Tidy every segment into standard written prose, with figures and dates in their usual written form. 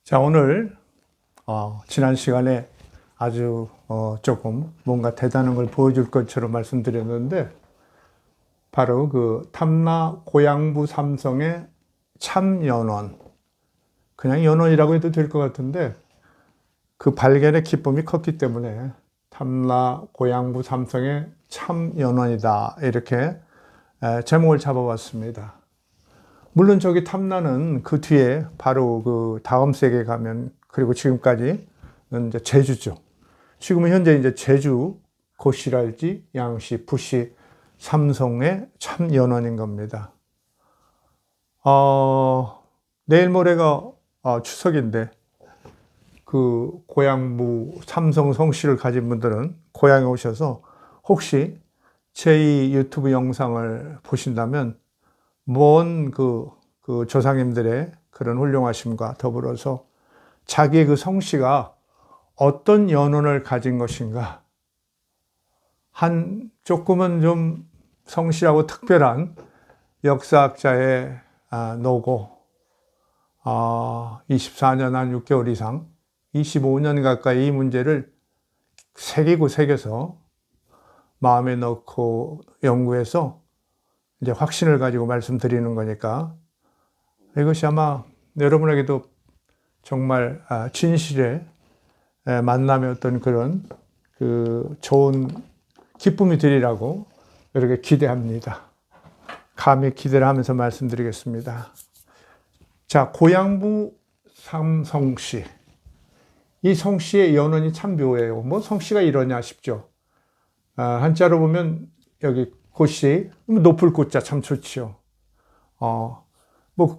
자, 오늘 지난 시간에 아주 조금 뭔가 대단한 걸 보여줄 것처럼 말씀드렸는데, 바로 그 탐라 고양부 삼성의 참연원, 그냥 연원이라고 해도 될 것 같은데 그 발견의 기쁨이 컸기 때문에 탐라 고양부 삼성의 참연원이다, 이렇게 제목을 잡아봤습니다. 물론 저기 탐라는 그 뒤에 바로 그 다음 세기에 가면, 그리고 지금까지는 이제 제주죠. 지금은 현재 이제 제주, 고시랄지, 양시, 부시, 삼성의 참연원인 겁니다. 내일 모레가 추석인데, 그 고양부 삼성 성씨를 가진 분들은 고향에 오셔서 혹시 제 이 유튜브 영상을 보신다면 먼 그 조상님들의 그런 훌륭하심과 더불어서 자기의 그 성씨가 어떤 연원을 가진 것인가, 한 조금은 좀 성실하고 특별한 역사학자의 노고, 24년 한 6개월 이상, 25년 가까이 이 문제를 새겨서 마음에 넣고 연구해서 이제 확신을 가지고 말씀드리는 거니까, 이것이 아마 여러분에게도 정말 진실의 만남의 어떤 그런 그 좋은 기쁨이 되리라고 이렇게 기대합니다. 감히 기대를 하면서 말씀드리겠습니다. 자, 고양부 삼성씨. 이 성씨의 연원이 참 묘해요. 뭐 성씨가 이러냐 싶죠. 한자로 보면 여기 고씨, 높을 고자 참 좋지요. 뭐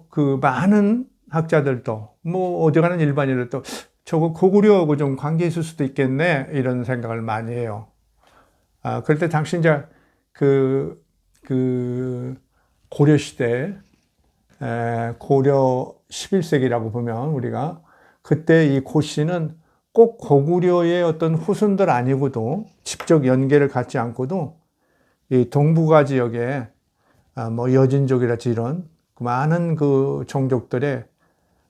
그 많은 학자들도, 뭐 어디 가는 일반인들도 저거 고구려하고 좀 관계 있을 수도 있겠네, 이런 생각을 많이 해요. 그럴 때 당시 이제 그 고려 시대, 고려 11세기라고 보면 우리가 그때 이 고씨는 꼭 고구려의 어떤 후손들 아니고도, 직접 연계를 갖지 않고도 이 동북아 지역에 뭐 여진족이랄지 이런 많은 그 종족들의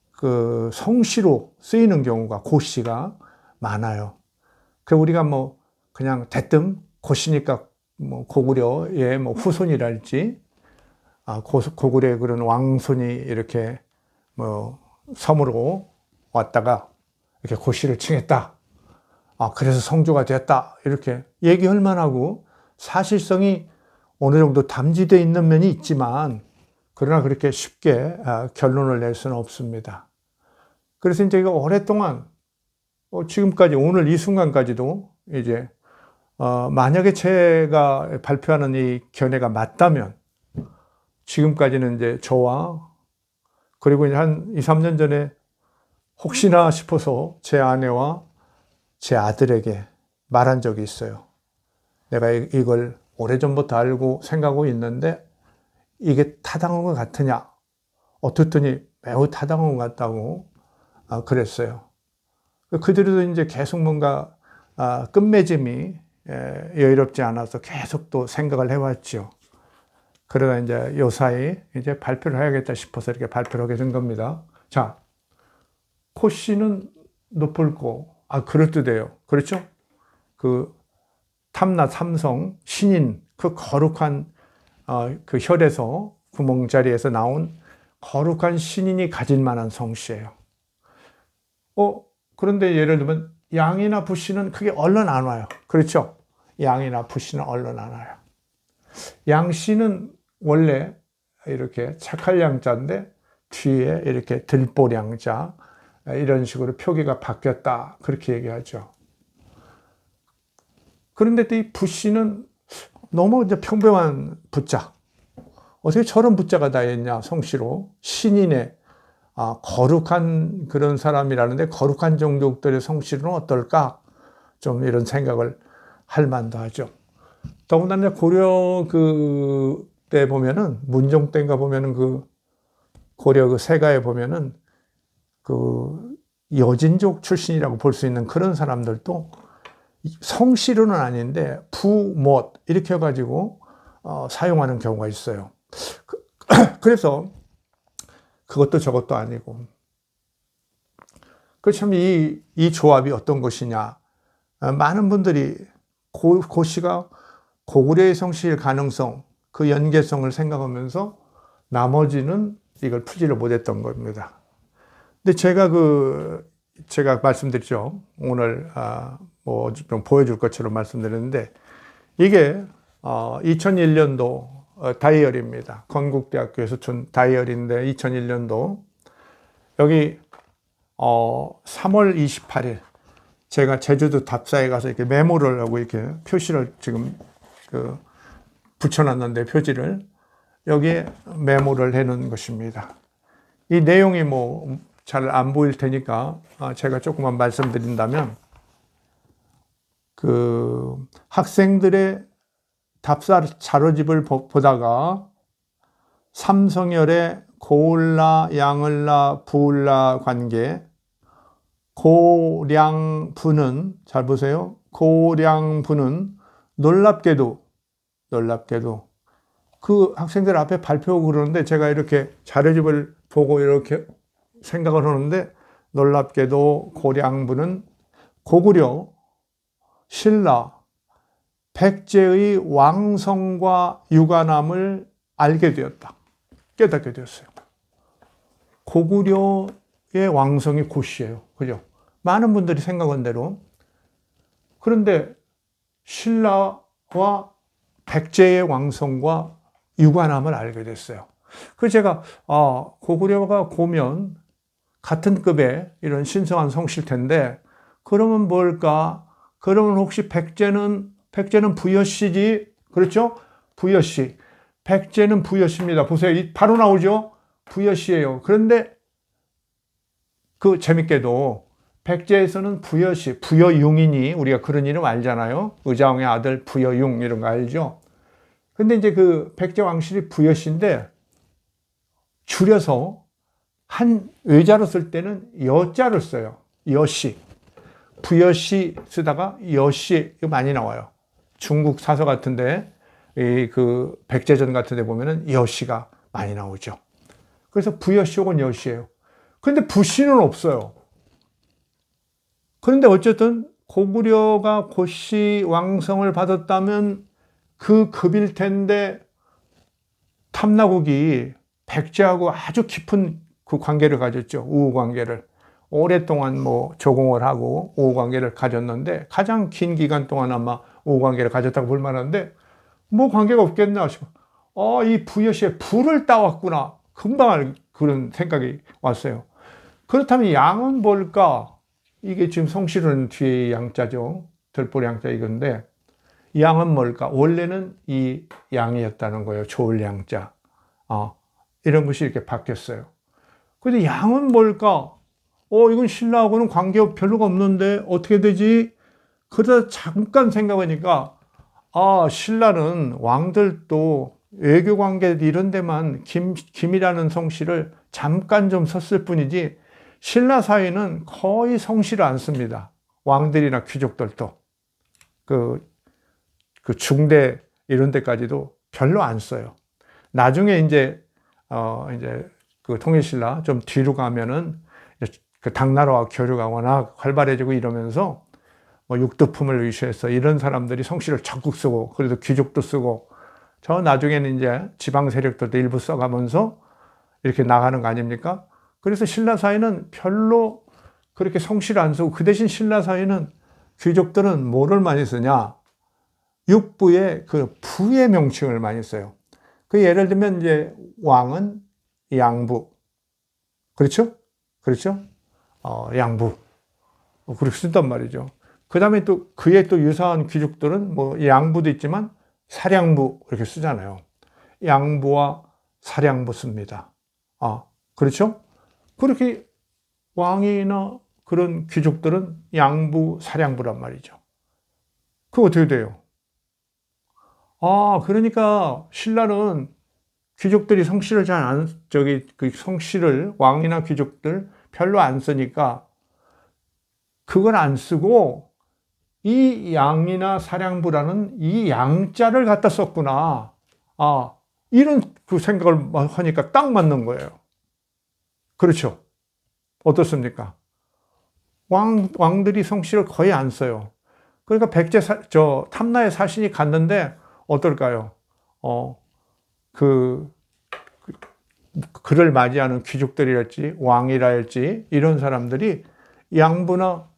그 성씨로 쓰이는 경우가, 고씨가 많아요. 그 우리가 뭐 그냥 대뜸 고씨니까 뭐 고구려의 뭐 후손이랄지, 고구려의 그런 왕손이 이렇게 뭐 섬으로 왔다가 이렇게 고씨를 칭했다, 그래서 성조가 됐다, 이렇게 얘기할 만하고 사실성이 어느 정도 담지되어 있는 면이 있지만, 그러나 그렇게 쉽게 결론을 낼 수는 없습니다. 그래서 이제 오랫동안, 지금까지, 오늘 이 순간까지도 이제 만약에 제가 발표하는 이 견해가 맞다면, 지금까지는 이제 저와, 그리고 이제 한 2, 3년 전에 혹시나 싶어서 제 아내와 제 아들에게 말한 적이 있어요. 내가 이걸 오래전부터 알고 생각하고 있는데 이게 타당한 것 같으냐? 어떻더니 매우 타당한 것 같다고 그랬어요. 그들도 이제 계속 뭔가 끝맺음이 여유롭지 않아서 계속 또 생각을 해왔죠. 그러다 이제 요사이 이제 발표를 해야겠다 싶어서 이렇게 발표를 하게 된 겁니다. 자, 코씨는 높을고, 그럴듯해요. 그렇죠? 그 탐라 삼성 신인, 그 거룩한 그 혈에서, 구멍자리에서 나온 거룩한 신인이 가질 만한 성씨예요. 그런데 예를 들면 양이나 부씨는 그게 얼른 안 와요. 그렇죠? 양이나 부씨는 얼른 안 와요. 양씨는 원래 이렇게 착할 양자인데 뒤에 이렇게 들보량자, 이런 식으로 표기가 바뀌었다, 그렇게 얘기하죠. 그런데 또 이 부씨는 너무 이제 평범한 부자, 어떻게 저런 부자가 다 있냐, 성씨로. 신인의 거룩한 그런 사람이라는데 거룩한 종족들의 성씨로는 어떨까, 좀 이런 생각을 할 만도 하죠. 더군다나 고려 때 보면은, 문종 때인가 보면은 그 고려 그 세가에 보면은 그 여진족 출신이라고 볼 수 있는 그런 사람들도 성씨로는 아닌데 부못 이렇게 해가지고 사용하는 경우가 있어요. 그래서 그것도 저것도 아니고, 그렇다면 이 조합이 어떤 것이냐. 많은 분들이 고씨가 고구려의 성씨일 가능성, 그 연계성을 생각하면서 나머지는 이걸 풀지를 못했던 겁니다. 근데 제가 말씀드렸죠. 오늘, 뭐 좀 보여줄 것처럼 말씀드렸는데, 이게, 2001년도 다이어리입니다. 건국대학교에서 준 다이어리인데, 2001년도. 여기, 3월 28일. 제가 제주도 답사에 가서 이렇게 메모를 하고 이렇게 표시를 지금 붙여놨는데, 표지를. 여기에 메모를 해놓은 것입니다. 이 내용이 뭐 잘 안 보일 테니까 제가 조금만 말씀드린다면, 학생들의 답사 자료집을 보다가 삼성열의 고을라, 양을라, 부을라 관계, 고량부는, 잘 보세요. 고량부는 놀랍게도 그 학생들 앞에 발표하고 그러는데 제가 이렇게 자료집을 보고 이렇게 생각을 하는데, 놀랍게도 고량부는 고구려, 신라, 백제의 왕성과 유관함을 알게 되었다. 깨닫게 되었어요. 고구려의 왕성이 고씨예요. 그죠? 많은 분들이 생각한 대로. 그런데 신라와 백제의 왕성과 유관함을 알게 됐어요. 그래서 제가 고구려가 고면 같은 급의 이런 신성한 성씨일 텐데, 그러면 뭘까? 그러면 혹시 백제는 부여씨지? 그렇죠? 부여씨. 백제는 부여씨입니다. 보세요. 바로 나오죠? 부여씨예요. 그런데 재밌게도 백제에서는 부여씨, 부여융이니, 우리가 그런 이름 알잖아요. 의자왕의 아들 부여융 이런 거 알죠? 근데 이제 백제 왕실이 부여씨인데, 줄여서 한 의자로 쓸 때는 여자를 써요. 여씨. 부여씨 쓰다가 여씨, 이거 많이 나와요. 중국 사서 같은데, 백제전 같은데 보면은 여씨가 많이 나오죠. 그래서 부여씨 혹은 여씨예요. 근데 부씨는 없어요. 그런데 어쨌든 고구려가 고씨 왕성을 받았다면 그 급일 텐데, 탐나국이 백제하고 아주 깊은 그 관계를 가졌죠. 우호 관계를. 오랫동안 뭐 조공을 하고 우호 관계를 가졌는데, 가장 긴 기간 동안 아마 우호 관계를 가졌다고 볼 만한데, 뭐 관계가 없겠나 싶어. 이 부여씨에 부를 따왔구나. 금방 그런 생각이 왔어요. 그렇다면 양은 뭘까? 이게 지금 성실은 뒤에 양자죠. 들보리 양자 이건데, 양은 뭘까? 원래는 이 양이었다는 거예요. 좋을 양자. 이런 것이 이렇게 바뀌었어요. 근데 양은 뭘까? 이건 신라하고는 관계가 별로가 없는데 어떻게 되지? 그러다 잠깐 생각하니까, 신라는 왕들도 외교 관계 이런 데만 김이라는 성씨를 잠깐 좀 썼을 뿐이지, 신라 사이는 거의 성씨를 안 씁니다. 왕들이나 귀족들도. 그 중대 이런 데까지도 별로 안 써요. 나중에 이제 통일신라 좀 뒤로 가면은 당나라와 교류가 워낙 활발해지고 이러면서 뭐 육두품을 의시해서 이런 사람들이 성씨를 적극 쓰고, 그래도 귀족도 쓰고, 저 나중에는 이제 지방 세력들도 일부 써가면서 이렇게 나가는 거 아닙니까? 그래서 신라 사이는 별로 그렇게 성씨를 안 쓰고, 그 대신 신라 사이는 귀족들은 뭐를 많이 쓰냐? 육부의 부의 명칭을 많이 써요. 예를 들면 이제 왕은 양부. 그렇죠? 양부. 그렇게 쓴단 말이죠. 그 다음에 또 그에 또 유사한 귀족들은 뭐 양부도 있지만 사량부 이렇게 쓰잖아요. 양부와 사량부 씁니다. 그렇죠? 그렇게 왕이나 그런 귀족들은 양부, 사량부란 말이죠. 그거 어떻게 돼요? 그러니까 신라는 귀족들이 성씨를 성씨를 왕이나 귀족들 별로 안 쓰니까 그걸 안 쓰고 이 양이나 사량부라는 이 양자를 갖다 썼구나. 이런 생각을 하니까 딱 맞는 거예요. 그렇죠? 어떻습니까? 왕들이 성씨를 거의 안 써요. 그러니까 탐나의 사신이 갔는데 어떨까요? 그를 맞이하는 귀족들이랄지 왕이랄지 이런 사람들이 양부나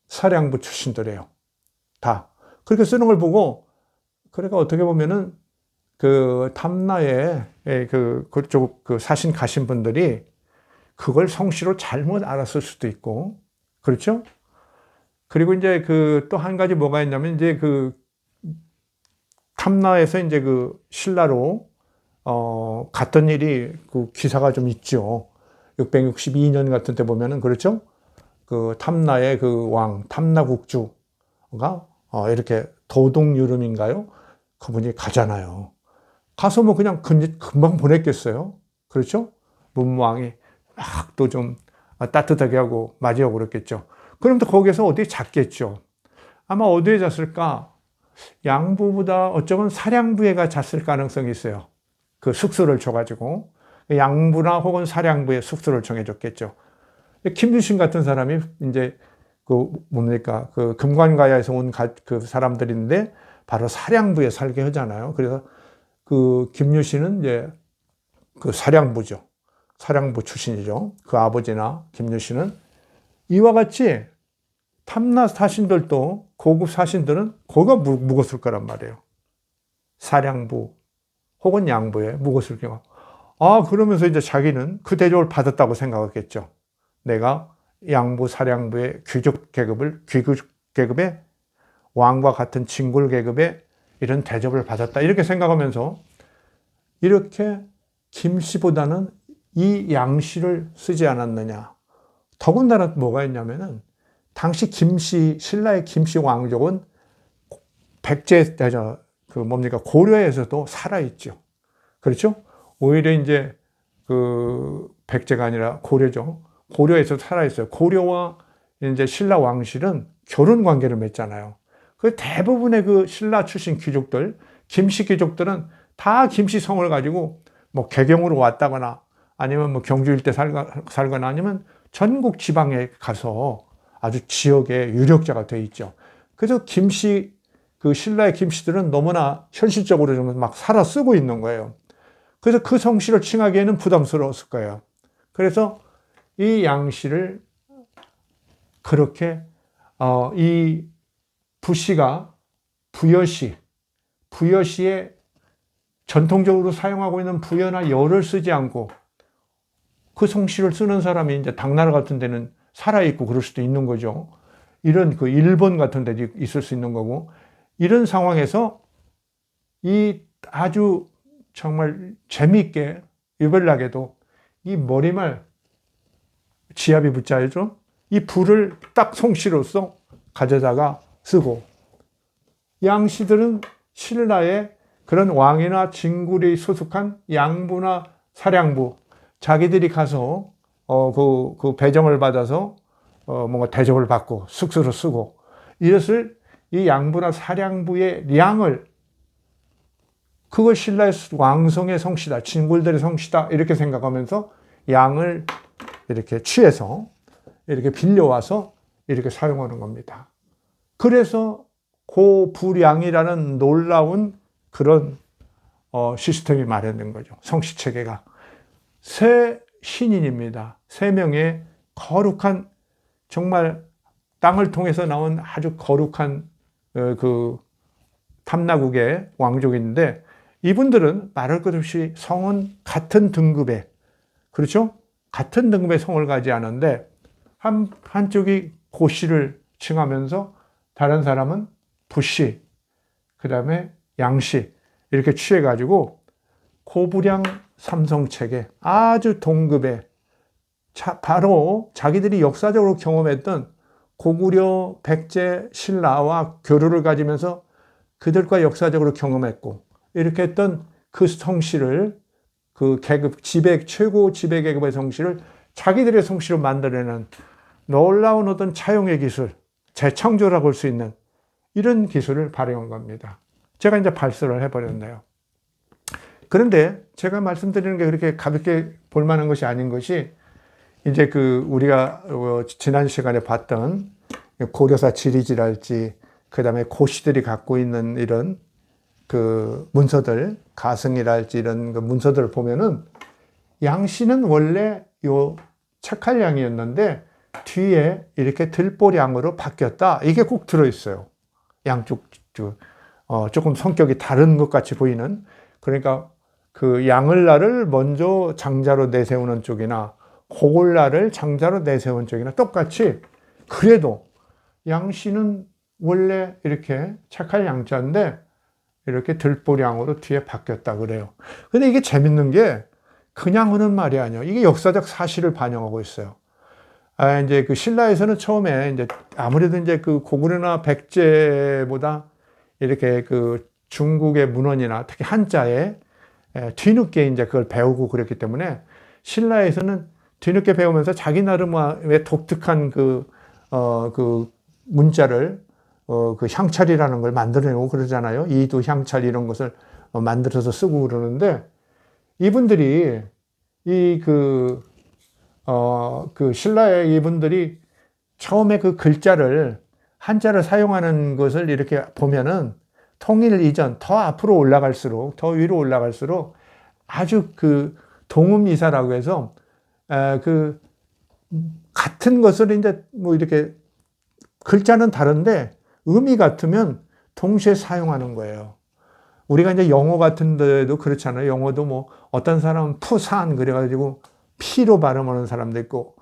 사량부 출신들이에요. 다. 그렇게 쓰는 걸 보고, 그러니까 어떻게 보면은 탐나에 그쪽 사신 가신 분들이 그걸 성씨로 잘못 알았을 수도 있고, 그렇죠? 그리고 이제 또 한 가지 뭐가 있냐면, 이제 탐나에서 이제 신라로 갔던 일이 기사가 좀 있죠. 662년 같은 때 보면은, 그렇죠? 탐나의 왕, 탐나국주가 이렇게 도동유름인가요? 그분이 가잖아요. 가서 뭐 그냥 금방 보냈겠어요. 그렇죠? 문무왕이 막 또 좀 따뜻하게 하고 맞이하고 그랬겠죠. 그럼 또 거기서 어디에 잤겠죠. 아마 어디에 잤을까? 양부보다 어쩌면 사량부에가 잤을 가능성이 있어요. 그 숙소를 줘가지고 양부나 혹은 사량부에 숙소를 정해줬겠죠. 김유신 같은 사람이 이제 금관가야에서 온 그 사람들인데 바로 사량부에 살게 하잖아요. 그래서 김유신은 이제 사량부죠. 사량부 출신이죠. 그 아버지나 김유신은 이와 같이 탐나 사신들도 고급 사신들은 거기가 묵었을 거란 말이에요. 사량부 혹은 양부에 묵었을 경우. 그러면서 이제 자기는 그 대접을 받았다고 생각했겠죠. 내가 양부 사량부의 귀족 계급의 왕과 같은 진골 계급의 이런 대접을 받았다. 이렇게 생각하면서 이렇게 김씨보다는 이 양씨를 쓰지 않았느냐. 더군다나 뭐가 있냐면은 당시 신라의 김씨 왕족은 고려에서도 살아있죠. 그렇죠? 오히려 이제 백제가 아니라 고려죠. 고려에서 살아있어요. 고려와 이제 신라 왕실은 결혼 관계를 맺잖아요. 그 대부분의 신라 출신 귀족들, 김씨 귀족들은 다 김씨 성을 가지고 뭐 개경으로 왔다거나 아니면 뭐 경주 일대 살거나 아니면 전국 지방에 가서 아주 지역의 유력자가 돼 있죠. 그래서 신라의 김씨들은 너무나 현실적으로 좀 막 살아 쓰고 있는 거예요. 그래서 그 성씨를 칭하기에는 부담스러웠을 거예요. 그래서 이 양씨를 그렇게 이 부씨가 부여시에 전통적으로 사용하고 있는 부여나 여를 쓰지 않고 그 성씨를 쓰는 사람이 이제 당나라 같은 데는 살아있고 그럴 수도 있는 거죠. 이런 일본 같은 데도 있을 수 있는 거고, 이런 상황에서 이 아주 정말 재미있게 유별나게도 이 머리말 지압이 붙자야죠. 이 부를 딱 성씨로서 가져다가 쓰고, 양씨들은 신라의 그런 왕이나 진굴이 소속한 양부나 사량부, 자기들이 가서 그 배정을 받아서 뭔가 대접을 받고 숙소로 쓰고, 이것을 이 양부나 사량부의 량을 그걸 신라의 왕성의 성씨다, 진굴들의 성씨다 이렇게 생각하면서 양을 이렇게 취해서 이렇게 빌려와서 이렇게 사용하는 겁니다. 그래서 고부량이라는 놀라운 그런 시스템이 마련된 거죠. 성씨 체계가. 세 신인입니다. 세 명의 거룩한, 정말 땅을 통해서 나온 아주 거룩한 탐나국의 왕족인데, 이분들은 말할 것 없이 성은 같은 등급의, 그렇죠? 같은 등급의 성을 가지 않은데 한쪽이 고씨를 칭하면서 다른 사람은 부씨, 그 다음에 양씨 이렇게 취해가지고 고부량 삼성체계, 아주 동급의, 바로 자기들이 역사적으로 경험했던 고구려, 백제, 신라와 교류를 가지면서 그들과 역사적으로 경험했고 이렇게 했던 그 성씨를, 그 계급, 최고 지배 계급의 성씨를 자기들의 성씨로 만들어내는 놀라운 어떤 차용의 기술, 재창조라고 할 수 있는 이런 기술을 발휘한 겁니다. 제가 이제 발설을 해버렸네요. 그런데 제가 말씀드리는 게 그렇게 가볍게 볼 만한 것이 아닌 것이, 이제 그 우리가 지난 시간에 봤던 고려사 지리지랄지 그다음에 고시들이 갖고 있는 이런 그 문서들, 가승이랄지 이런 그 문서들을 보면은 양씨는 원래 요 책할량이었는데 뒤에 이렇게 들보량으로 바뀌었다. 이게 꼭 들어있어요. 양쪽 조금 성격이 다른 것 같이 보이는. 그러니까 그 양을라를 먼저 장자로 내세우는 쪽이나 고골라를 장자로 내세운 쪽이나 똑같이 그래도 양씨는 원래 이렇게 착할 양자인데 이렇게 들보량으로 뒤에 바뀌었다 그래요. 근데 이게 재밌는 게 그냥 하는 말이 아니에요. 이게 역사적 사실을 반영하고 있어요. 이제 그 신라에서는 처음에 이제 아무래도 이제 그 고구려나 백제보다 이렇게 그 중국의 문헌이나 특히 한자에 뒤늦게 이제 그걸 배우고 그랬기 때문에 신라에서는 뒤늦게 배우면서 자기 나름의 독특한 그 문자를 그 향찰이라는 걸 만들어내고 그러잖아요. 이도 향찰 이런 것을 만들어서 쓰고 그러는데 이분들이 그 신라의 이분들이 처음에 그 글자를 한자를 사용하는 것을 이렇게 보면은 통일 이전 더 앞으로 올라갈수록 더 위로 올라갈수록 아주 그 동음이사라고 해서 그 같은 것을 이제 뭐 이렇게 글자는 다른데 의미 같으면 동시에 사용하는 거예요. 우리가 이제 영어 같은 데도 그렇잖아요. 영어도 뭐 어떤 사람은 푸산 그래가지고 P로 발음하는 사람도 있고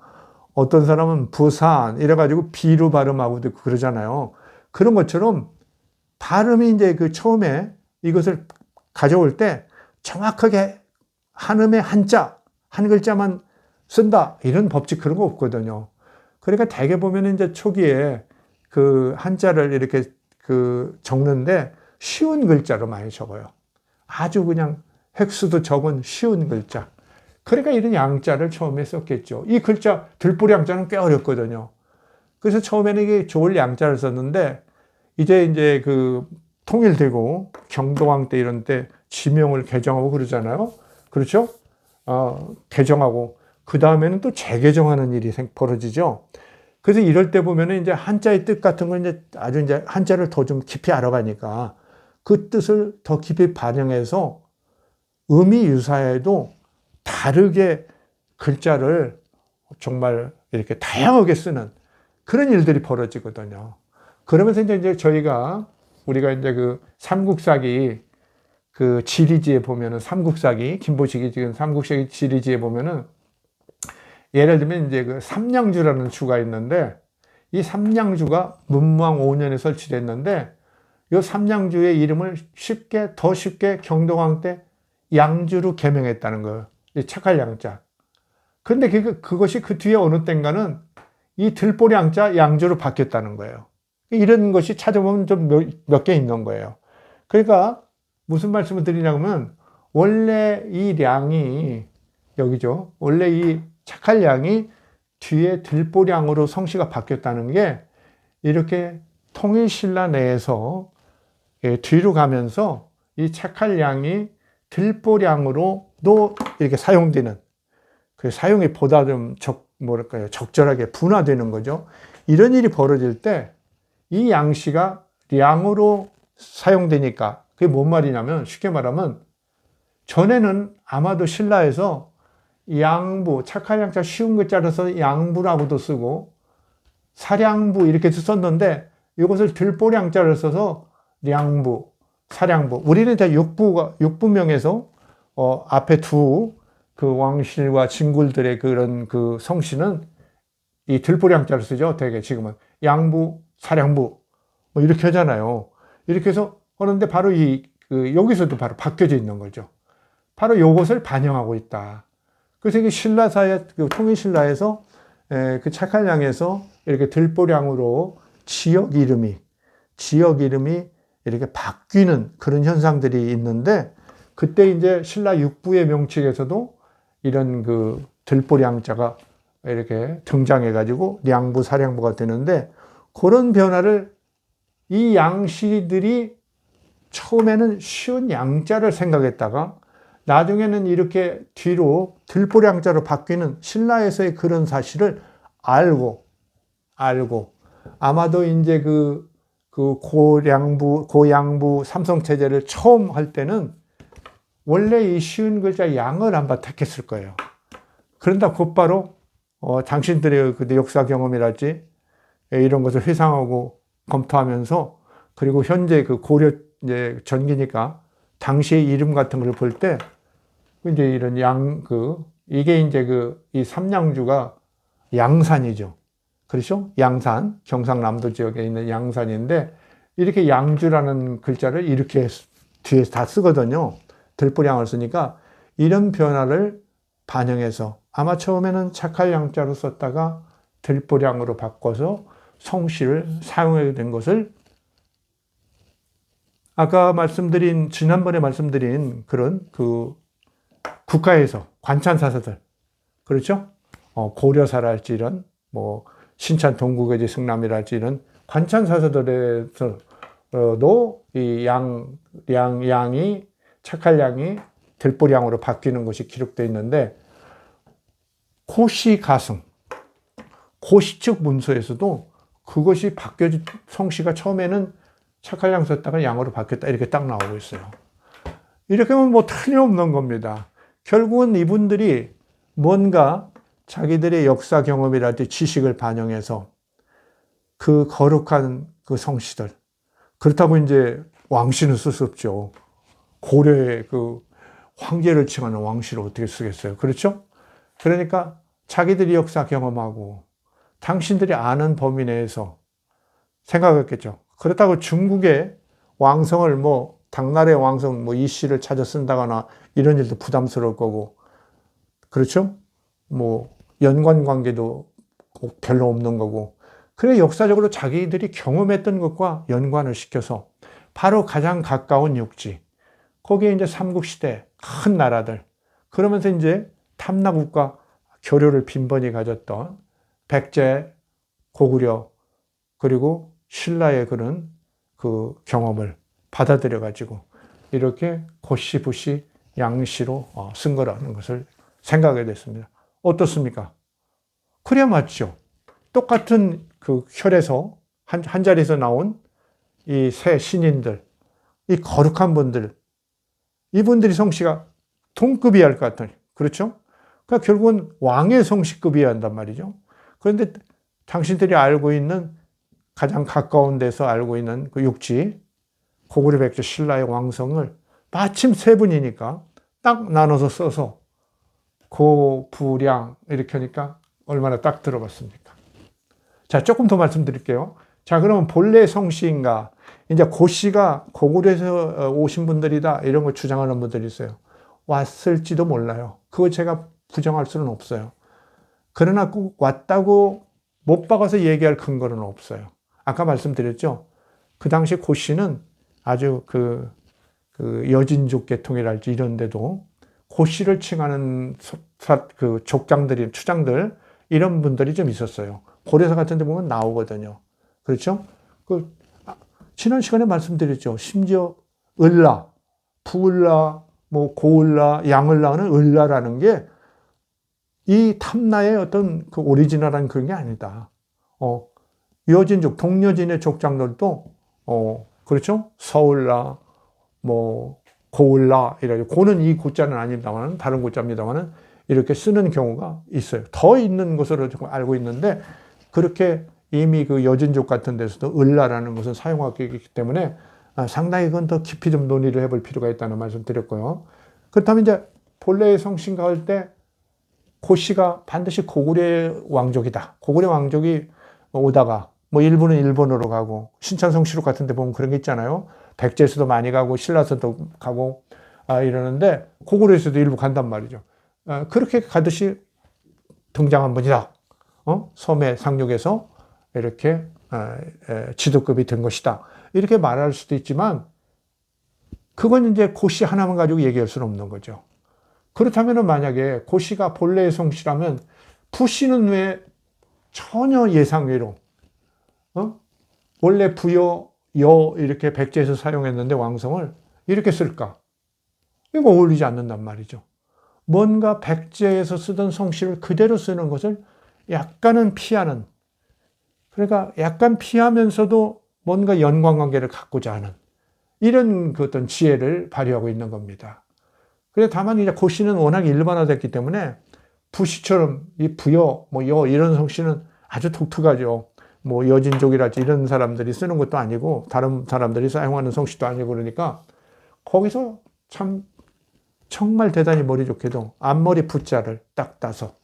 어떤 사람은 부산 이래가지고 B로 발음하고도 있고 그러잖아요. 그런 것처럼 발음이 이제 그 처음에 이것을 가져올 때 정확하게 한음의 한자, 한 글자만 쓴다. 이런 법칙 그런 거 없거든요. 그러니까 대개 보면 이제 초기에 그 한자를 이렇게 그 적는데 쉬운 글자로 많이 적어요. 아주 그냥 획수도 적은 쉬운 글자. 그러니까 이런 양자를 처음에 썼겠죠. 이 글자, 들보리 양자는 꽤 어렵거든요. 그래서 처음에는 이게 좋을 양자를 썼는데, 이제 그 통일되고 경동왕 때 이런 때 지명을 개정하고 그러잖아요. 그렇죠? 개정하고, 그 다음에는 또 재개정하는 일이 벌어지죠. 그래서 이럴 때 보면은 이제 한자의 뜻 같은 걸 이제 아주 이제 한자를 더 좀 깊이 알아가니까 그 뜻을 더 깊이 반영해서 의미 유사해도 다르게 글자를 정말 이렇게 다양하게 쓰는 그런 일들이 벌어지거든요. 그러면서 이제 우리가 이제 그 삼국사기 그 지리지에 보면은 삼국사기, 김보식이 지금 삼국사기 지리지에 보면은 예를 들면 이제 그 삼량주라는 주가 있는데 이 삼량주가 문무왕 5년에 설치됐는데 이 삼량주의 이름을 더 쉽게 경동왕 때 양주로 개명했다는 거예요. 착할 양자. 근데 그것이 그 뒤에 어느 땐가는 이 들보리 양자 양주로 바뀌었다는 거예요. 이런 것이 찾아보면 좀 몇 개 있는 거예요. 그러니까 무슨 말씀을 드리냐면 원래 이 량이 여기죠. 원래 이 착할 양이 뒤에 들보량으로 성씨가 바뀌었다는 게 이렇게 통일신라 내에서 뒤로 가면서 이 착할 양이 들보량으로도 이렇게 사용되는 그 사용이 보다 좀 적절하게 분화되는 거죠. 이런 일이 벌어질 때 이 양씨가 량으로 사용되니까 그게 뭔 말이냐면 쉽게 말하면 전에는 아마도 신라에서 양부, 착할 양자 쉬운 글자라서 양부라고도 쓰고 사량부 이렇게 썼는데 이것을 들보량자를 써서 량부, 사량부. 우리는 이제 육부명에서 앞에 그 왕실과 진굴들의 그런 그 성씨는 이 들보량자를 쓰죠. 되게 지금은 양부, 사량부 뭐 이렇게 하잖아요. 이렇게 해서 하는데 바로 여기서도 바로 바뀌어져 있는 거죠. 바로 이것을 반영하고 있다. 그래서 이게 신라사의 그 통일신라에서 그 착할 양에서 이렇게 들보량으로 지역 이름이 이렇게 바뀌는 그런 현상들이 있는데 그때 이제 신라 육부의 명칭에서도 이런 그 들보량자가 이렇게 등장해가지고 량부, 사량부가 되는데 그런 변화를 이 양씨들이 처음에는 쉬운 양자를 생각했다가 나중에는 이렇게 뒤로 들보량자로 바뀌는 신라에서의 그런 사실을 알고 아마도 이제 그 고양부 삼성체제를 처음 할 때는 원래 이 쉬운 글자 양을 안 택했을 거예요. 그런다 곧바로 당신들의 그 역사 경험이랄지 이런 것을 회상하고 검토하면서, 그리고 현재 그 고려 이제 전기니까 당시의 이름 같은 걸 볼 때 이제 이런 이게 이제 이 삼양주가 양산이죠. 그렇죠? 양산, 경상남도 지역에 있는 양산인데, 이렇게 양주라는 글자를 이렇게 뒤에 다 쓰거든요. 들보량을 쓰니까 이런 변화를 반영해서 아마 처음에는 착할 양자로 썼다가 들보량으로 바꿔서 성씨를 사용하게 된 것을, 아까 지난번에 말씀드린 그런 국가에서 관찬사서들, 그렇죠? 고려사랄지 이런 신찬 동국의지 승남이랄지 이런 관찬사서들에서도 이 양이 착할 양이 들보량으로 바뀌는 것이 기록되어 있는데, 고시 가승, 고시 측 문서에서도 그것이 성씨가 처음에는 착할 양 썼다가 양으로 바뀌었다 이렇게 딱 나오고 있어요. 이렇게 하면 틀림없는 겁니다. 결국은 이분들이 뭔가 자기들의 역사 경험이랄지 지식을 반영해서 그 거룩한 그 성씨들, 그렇다고 이제 왕씨는 쓸 수 없죠. 고려의 그 황제를 칭하는 왕씨를 어떻게 쓰겠어요? 그렇죠? 그러니까 자기들이 역사 경험하고 당신들이 아는 범위 내에서 생각했겠죠. 그렇다고 중국의 왕성을 당나라의 왕성 이씨를 찾아 쓴다거나 이런 일도 부담스러울 거고, 그렇죠? 연관 관계도 별로 없는 거고. 그래 역사적으로 자기들이 경험했던 것과 연관을 시켜서 바로 가장 가까운 육지, 거기에 이제 삼국시대 큰 나라들, 그러면서 이제 탐나국과 교류를 빈번히 가졌던 백제, 고구려, 그리고 신라의 그런 그 경험을 받아들여 가지고 이렇게 고씨, 부씨, 양씨로 쓴 거라는 것을 생각하게 됐습니다. 어떻습니까? 그래야 맞죠. 똑같은 그 혈에서 한 자리에서 나온 이 새 신인들, 이 거룩한 분들, 이분들이 성씨가 동급이어야 할 것 같아요. 그렇죠? 그러니까 결국은 왕의 성씨급이어야 한단 말이죠. 그런데 당신들이 알고 있는, 가장 가까운 데서 알고 있는 그 육지, 고구려 백제 신라의 왕성을 마침 세 분이니까 딱 나눠서 써서 고, 부, 량 이렇게 하니까 얼마나 딱 들어봤습니까? 자, 조금 더 말씀드릴게요. 자, 그러면 본래 성씨인가? 이제 고씨가 고구려에서 오신 분들이다 이런 걸 주장하는 분들이 있어요. 왔을지도 몰라요. 그거 제가 부정할 수는 없어요. 그러나 꼭 왔다고 못 박아서 얘기할 근거는 없어요. 아까 말씀드렸죠. 그 당시 고씨는 아주 그 여진족 계통이랄지 이런 데도 고씨를 칭하는 그 족장들이, 추장들, 이런 분들이 좀 있었어요. 고려사 같은 데 보면 나오거든요. 그렇죠? 지난 시간에 말씀드렸죠. 심지어 을라, 부을라, 고을라, 양을라는 을라라는 게 이 탐나의 어떤 그 오리지널한 그런 게 아니다. 여진족, 동여진의 족장들도, 그렇죠? 서울라, 고을라, 이래요. 고는 이 고자는 아닙니다만, 다른 고자입니다만, 이렇게 쓰는 경우가 있어요. 더 있는 것으로 알고 있는데, 그렇게 이미 그 여진족 같은 데서도 을라라는 것은 사용하고 있기 때문에 상당히 그건 더 깊이 좀 논의를 해볼 필요가 있다는 말씀 드렸고요. 그렇다면 이제 본래의 성씨인가 할 때 고씨가 반드시 고구려의 왕족이다. 고구려 왕족이 오다가 일부는 일본으로 가고, 신찬성시록 같은 데 보면 그런 게 있잖아요. 백제에서도 많이 가고 신라서도 가고 이러는데 고구려에서도 일부 간단 말이죠. 그렇게 가듯이 등장한 분이다. 섬의 상륙에서 이렇게 지도급이 된 것이다. 이렇게 말할 수도 있지만 그건 이제 고씨 하나만 가지고 얘기할 수는 없는 거죠. 그렇다면 만약에 고씨가 본래의 성씨라면 부씨는 왜 전혀 예상 외로 원래 부여, 여 이렇게 백제에서 사용했는데 왕성을 이렇게 쓸까? 이거 어울리지 않는단 말이죠. 뭔가 백제에서 쓰던 성씨를 그대로 쓰는 것을 약간은 피하는, 그러니까 약간 피하면서도 뭔가 연관관계를 갖고자 하는 이런 그 어떤 지혜를 발휘하고 있는 겁니다. 그래 다만 이제 고씨는 워낙 일반화됐기 때문에 부시처럼 이 부여, 뭐 여 이런 성씨는 아주 독특하죠. 뭐 여진족이랄지 이런 사람들이 쓰는 것도 아니고 다른 사람들이 사용하는 성씨도 아니고 그러니까 거기서 참 정말 대단히 머리 좋게도 앞머리 부자를 딱 따서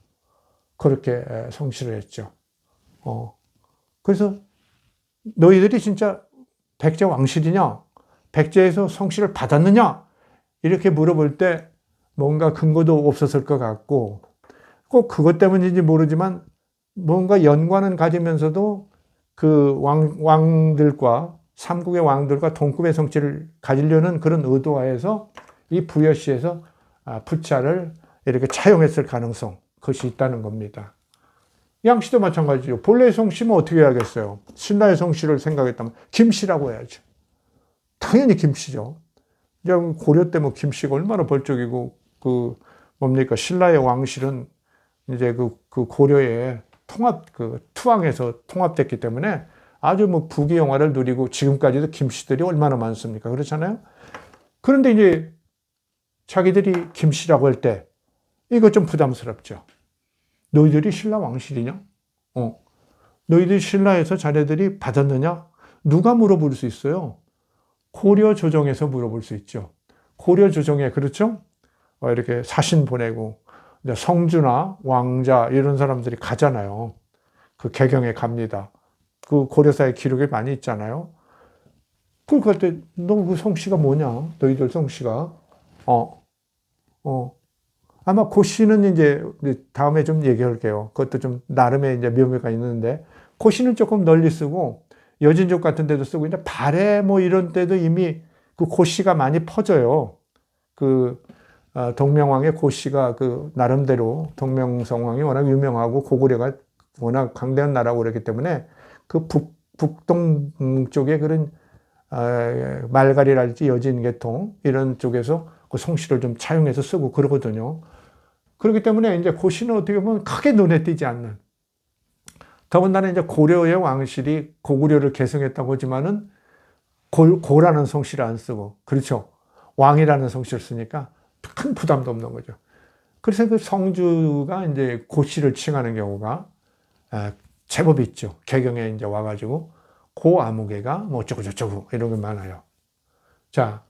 그렇게 성씨를 했죠. 그래서 너희들이 진짜 백제 왕실이냐? 백제에서 성씨를 받았느냐? 이렇게 물어볼 때 뭔가 근거도 없었을 것 같고 꼭 그것 때문인지 모르지만 뭔가 연관은 가지면서도 그 왕들과 삼국의 왕들과 동급의 성씨를 가지려는 그런 의도하에서 이 부여시에서 부자를 이렇게 차용했을 가능성, 그것이 있다는 겁니다. 양씨도 마찬가지죠. 본래의 성씨면 어떻게 해야겠어요? 신라의 성씨를 생각했다면 김씨라고 해야죠. 당연히 김씨죠. 고려 때 뭐 김씨가 얼마나 벌적이고 그 뭡니까 신라의 왕실은 이제 그 고려의 투항에서 통합됐기 때문에 아주 뭐 부귀 영화를 누리고 지금까지도 김씨들이 얼마나 많습니까? 그렇잖아요. 그런데 이제 자기들이 김씨라고 할 때 이거 좀 부담스럽죠. 너희들이 신라 왕실이냐? 너희들이 신라에서 자네들이 받았느냐? 누가 물어볼 수 있어요? 고려 조정에서 물어볼 수 있죠. 고려 조정에 그렇죠? 이렇게 사신 보내고 성주나 왕자 이런 사람들이 가잖아요. 그 개경에 갑니다. 그 고려사의 기록에 많이 있잖아요. 그럴 때 너 그 성씨가 뭐냐? 너희들 성씨가 아마 고씨는 이제 다음에 좀 얘기할게요. 그것도 좀 나름의 이제 묘미가 있는데 고씨는 조금 널리 쓰고 여진족 같은 데도 쓰고 이제 발해 뭐 이런 때도 이미 그 고씨가 많이 퍼져요. 동명왕의 고씨가 그 나름대로 동명성왕이 워낙 유명하고 고구려가 워낙 강대한 나라고 그랬기 때문에 그 북동 쪽에 그런 말갈이랄지 여진계통 이런 쪽에서 그 성씨를 좀 차용해서 쓰고 그러거든요. 그렇기 때문에 이제 고씨는 어떻게 보면 크게 눈에 띄지 않는. 더군다나 이제 고려의 왕실이 고구려를 계승했다고 하지만은 고라는 성씨를 안 쓰고, 그렇죠. 왕이라는 성씨를 쓰니까 큰 부담도 없는 거죠. 그래서 그 성주가 이제 고씨를 칭하는 경우가 제법 있죠. 개경에 이제 와가지고 고 아무개가 뭐 어쩌고저쩌고 이런 게 많아요. 자,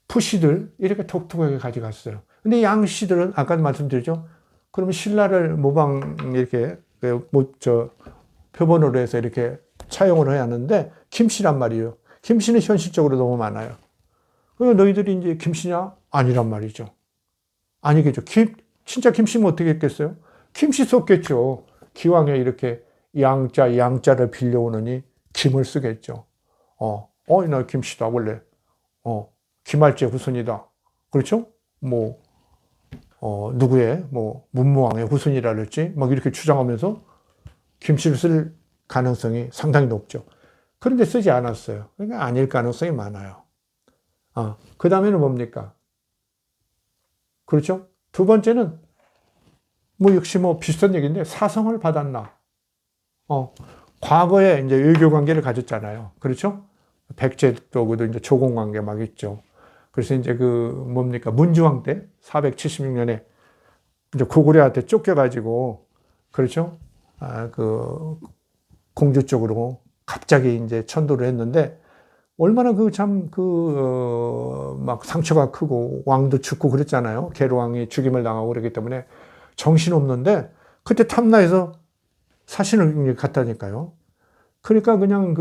푸씨들 이렇게 독특하게 가져갔어요. 근데 양씨들은 아까도 말씀드렸죠. 그러면 신라를 모방 이렇게 표본으로 해서 이렇게 차용을 해야 하는데 김씨란 말이에요. 김씨는 현실적으로 너무 많아요. 그러니까 너희들이 이제 김씨냐? 아니란 말이죠. 아니겠죠. 진짜 김씨면 어떻게 했겠어요? 김씨 썼겠죠. 기왕에 이렇게 양자를 빌려오느니 김을 쓰겠죠. 나 김씨다 원래. 김할제 후손이다. 그렇죠? 누구의 문무왕의 후손이라 그랬지? 막 이렇게 주장하면서 김씨를 쓸 가능성이 상당히 높죠. 그런데 쓰지 않았어요. 그러니까 아닐 가능성이 많아요. 그 다음에는 뭡니까? 그렇죠? 두 번째는 역시 비슷한 얘기인데 사성을 받았나? 과거에 이제 외교 관계를 가졌잖아요. 그렇죠? 백제 쪽에도 이제 조공 관계 막 있죠. 그래서 이제 문주왕 때 476년에 이제 고구려한테 쫓겨가지고 그렇죠? 공주 쪽으로 갑자기 이제 천도를 했는데 얼마나 막 상처가 크고 왕도 죽고 그랬잖아요. 계로왕이 죽임을 당하고 그랬기 때문에 정신없는데 그때 탐나해서 사신을 갔다니까요. 그러니까 그냥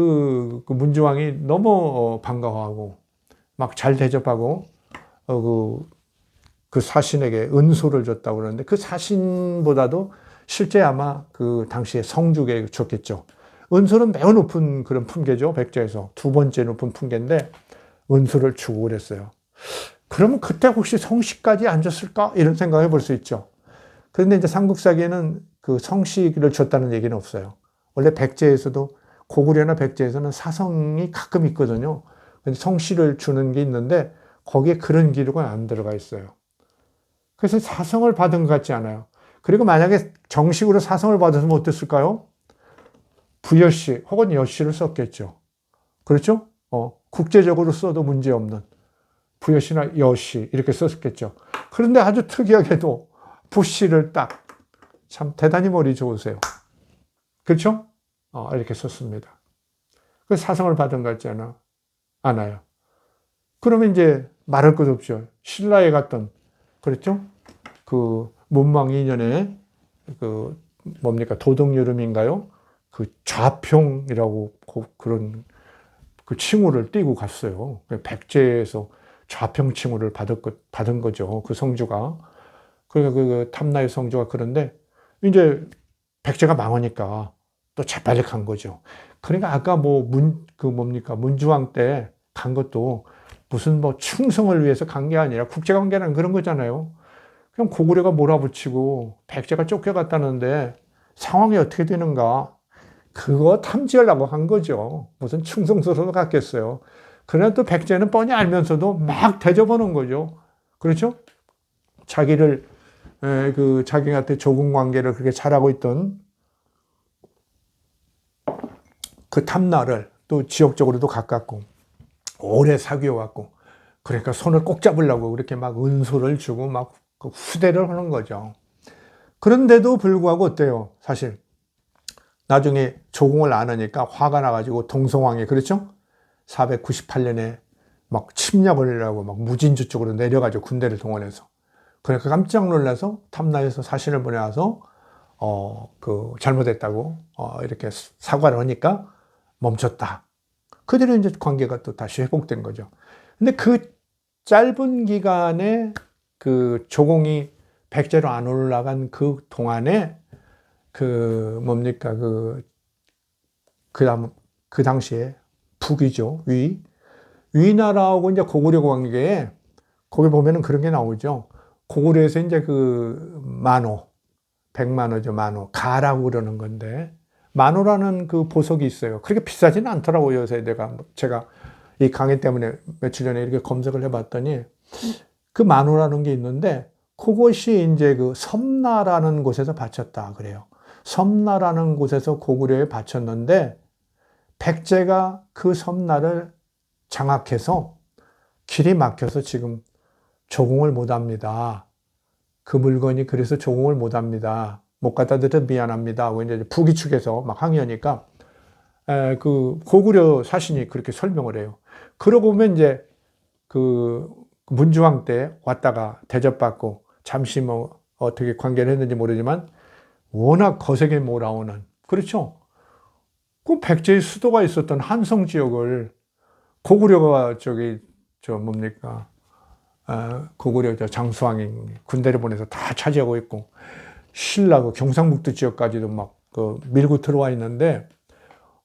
문주왕이 너무 반가워하고 막 잘 대접하고 그 사신에게 은소를 줬다고 그러는데 그 사신보다도 실제 아마 그 당시에 성주에게 줬겠죠. 은소는 매우 높은 그런 품계죠. 백제에서 두 번째 높은 품계인데 은소를 주고 그랬어요. 그러면 그때 혹시 성씨까지 안 줬을까? 이런 생각을 해볼 수 있죠. 그런데 이제 삼국사기에는 그 성씨를 줬다는 얘기는 없어요. 원래 백제에서도 고구려나 백제에서는 사성이 가끔 있거든요. 성씨를 주는 게 있는데 거기에 그런 기록은 안 들어가 있어요. 그래서 사성을 받은 것 같지 않아요. 그리고 만약에 정식으로 사성을 받았으면 어땠을까요? 부여시 혹은 여시를 썼겠죠. 그렇죠? 국제적으로 써도 문제없는 부여시나 여시 이렇게 썼겠죠. 그런데 아주 특이하게도 부시를 딱, 참 대단히 머리 좋으세요. 그렇죠? 이렇게 썼습니다. 그 사성을 받은 것 같지 않아요. 그러면 이제 말할 것 없죠. 신라에 갔던, 그렇죠? 그 문망 2년에 그 뭡니까? 도덕여름인가요? 그 좌평이라고 그런 그 칭호를 띄고 갔어요. 백제에서 좌평 칭호를 받은 거죠. 그 성주가. 그러니까 그 탐나의 성주가. 그런데 이제 백제가 망하니까 또 재빨리 간 거죠. 그러니까 아까 문주왕 때 간 것도 무슨 충성을 위해서 간 게 아니라 국제관계는 그런 거잖아요. 그럼 고구려가 몰아붙이고 백제가 쫓겨갔다는데 상황이 어떻게 되는가? 그거 탐지하려고 한 거죠. 무슨 충성스러워 갔겠어요. 그러나 또 백제는 뻔히 알면서도 막 대접하는 거죠. 그렇죠? 자기한테 조공 관계를 그렇게 잘하고 있던 그 탐나를 또 지역적으로도 가깝고 오래 사귀어 왔고, 그러니까 손을 꼭 잡으려고 그렇게 막 은소를 주고 막 후대를 하는 거죠. 그런데도 불구하고 어때요? 사실 나중에 조공을 안 하니까 화가 나가지고 동성왕이, 그렇죠? 498년에 막 침략을 하려고 막 무진주 쪽으로 내려가지고 군대를 동원해서, 그러니까 깜짝 놀라서 탐나에서 사신을 보내와서 잘못했다고 이렇게 사과를 하니까 멈췄다. 그대로 이제 관계가 또 다시 회복된 거죠. 근데 그 짧은 기간에 그 조공이 백제로 안 올라간 그 동안에 그 당시에 북이죠. 위나라하고 이제 고구려 관계에, 거기 보면은 그런 게 나오죠. 고구려에서 이제 그 백만호죠. 만호. 가라고 그러는 건데, 만호라는 그 보석이 있어요. 그렇게 비싸지는 않더라고요. 요새 제가 이 강의 때문에 며칠 전에 이렇게 검색을 해봤더니 그 만호라는 게 있는데, 그것이 이제 그 섬나라는 곳에서 바쳤다 그래요. 섬나라는 곳에서 고구려에 바쳤는데 백제가 그 섬나를 장악해서 길이 막혀서 지금 조공을 못 합니다. 그 물건이 그래서 조공을 못 합니다. 못 갖다 드려 미안합니다 하고 이제 북이 측에서 막 항의하니까 그 고구려 사신이 그렇게 설명을 해요. 그러고 보면 이제 그 문주왕 때 왔다가 대접받고 잠시 어떻게 관계를 했는지 모르지만 워낙 거세게 몰아오는, 그렇죠? 그 백제의 수도가 있었던 한성 지역을 고구려가 고구려 장수왕이 군대를 보내서 다 차지하고 있고, 신라 그 경상북도 지역까지도 막 밀고 들어와 있는데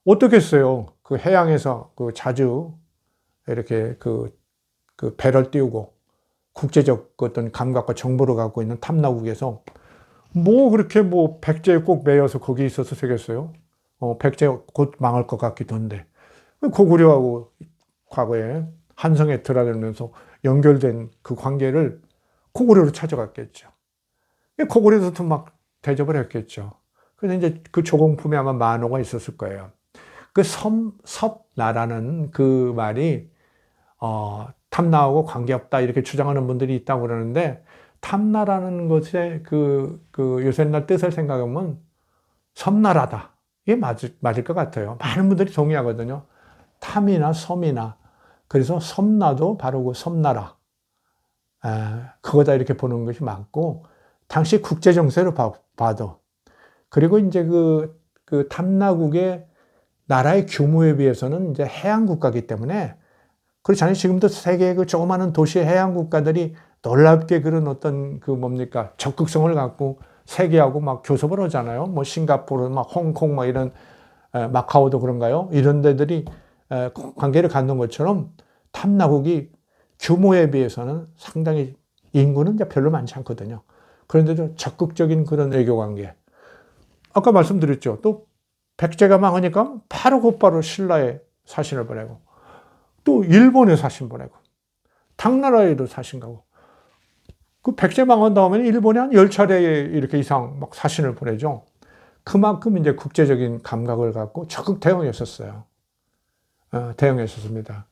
어떻겠어요? 그 해양에서 자주 이렇게 그 배를 띄우고 국제적 어떤 감각과 정보를 갖고 있는 탐나국에서 그렇게 백제에 꼭 매여서 거기 있어서 되겠어요? 백제 곧 망할 것 같기도 한데, 고구려하고 과거에 한성에 들어들면서 연결된 그 관계를 고구려로 찾아갔겠죠. 고구려도 막 대접을 했겠죠. 그래서 이제 그 조공품에 아마 만호가 있었을 거예요. 그 섭나라는 그 말이, 탐나하고 관계없다 이렇게 주장하는 분들이 있다고 그러는데, 탐나라는 것의 요새 옛날 뜻을 생각하면 섬나라다. 이게 맞을 것 같아요. 많은 분들이 동의하거든요. 탐이나 섬이나. 그래서 섬나도 바로 그 섬나라. 그거다 이렇게 보는 것이 맞고, 당시 국제 정세로 봐도, 그리고 이제 그 탐나국의 나라의 규모에 비해서는 이제 해양 국가이기 때문에, 그렇잖아요. 지금도 세계의 그 조그마한 도시 해양 국가들이 놀랍게 그런 어떤 적극성을 갖고 세계하고 막 교섭을 하잖아요. 싱가포르, 홍콩, 이런, 마카오도 그런가요? 이런 데들이 관계를 갖는 것처럼 탐나국이 규모에 비해서는 상당히, 인구는 이제 별로 많지 않거든요. 그런데도 적극적인 그런 외교 관계. 아까 말씀드렸죠. 또 백제가 망하니까 바로 곧바로 신라에 사신을 보내고, 또 일본에 사신 보내고, 당나라에도 사신 거고. 그 백제 망한 다음에 일본에 한 10차례 이렇게 이상 막 사신을 보내죠. 그만큼 이제 국제적인 감각을 갖고 적극 대응했었어요. 대응했었습니다.